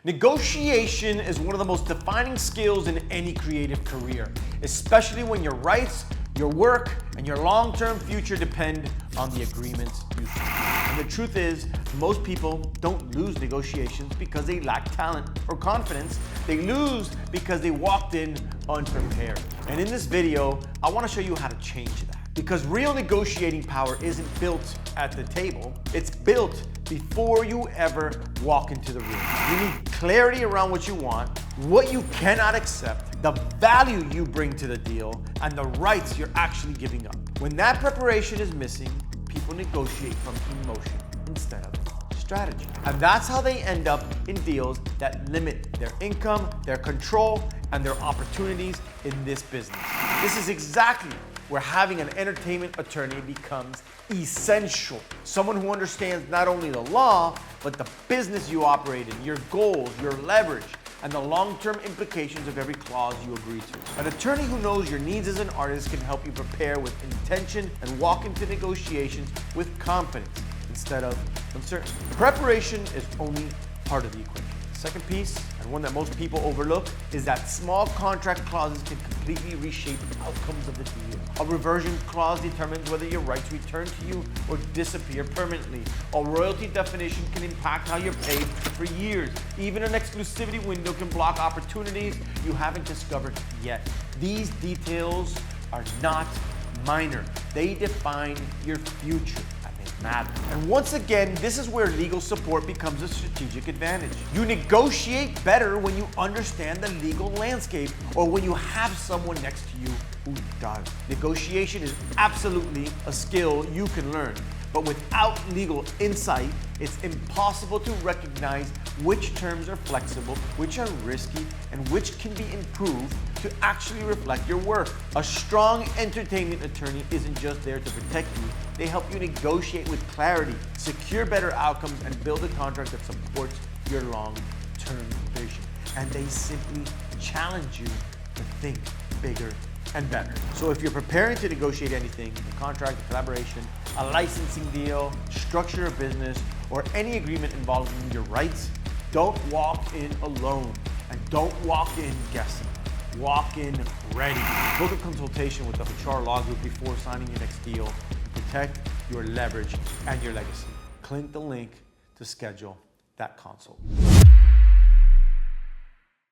Negotiation is one of the most defining skills in any creative career, especially when your rights, your work, and your long-term future depend on the agreements you sign. And the truth is, most people don't lose negotiations because they lack talent or confidence. They lose because they walked in unprepared. And in this video, I want to show you how to change that. Because real negotiating power isn't built at the table, it's built before you ever walk into the room. You need clarity around what you want, what you cannot accept, the value you bring to the deal, and the rights you're actually giving up. When that preparation is missing, people negotiate from emotion instead of strategy. And that's how they end up in deals that limit their income, their control, and their opportunities in this business. This is exactly where having an entertainment attorney becomes essential. Someone who understands not only the law, but the business you operate in, your goals, your leverage, and the long-term implications of every clause you agree to. An attorney who knows your needs as an artist can help you prepare with intention and walk into negotiations with confidence instead of uncertainty. Preparation is only part of the equation. The second piece, and one that most people overlook, is that small contract clauses can completely reshape the outcomes of the deal. A reversion clause determines whether your rights return to you or disappear permanently. A royalty definition can impact how you're paid for years. Even an exclusivity window can block opportunities you haven't discovered yet. These details are not minor. They define your future. Matter. And once again, this is where legal support becomes a strategic advantage. You negotiate better when you understand the legal landscape or when you have someone next to you who does. Negotiation is absolutely a skill you can learn, but without legal insight, it's impossible to recognize which terms are flexible, which are risky, and which can be improved to actually reflect your worth. A strong entertainment attorney isn't just there to protect you, they help you negotiate with clarity, secure better outcomes, and build a contract that supports your long-term vision. And they simply challenge you to think bigger and better. So if you're preparing to negotiate anything, a contract, a collaboration, a licensing deal, structure of business, or any agreement involving your rights, don't walk in alone and don't walk in guessing. Walk in ready. Book a consultation with the Hachar Law Group before signing your next deal to protect your leverage and your legacy. Click the link to schedule that consult.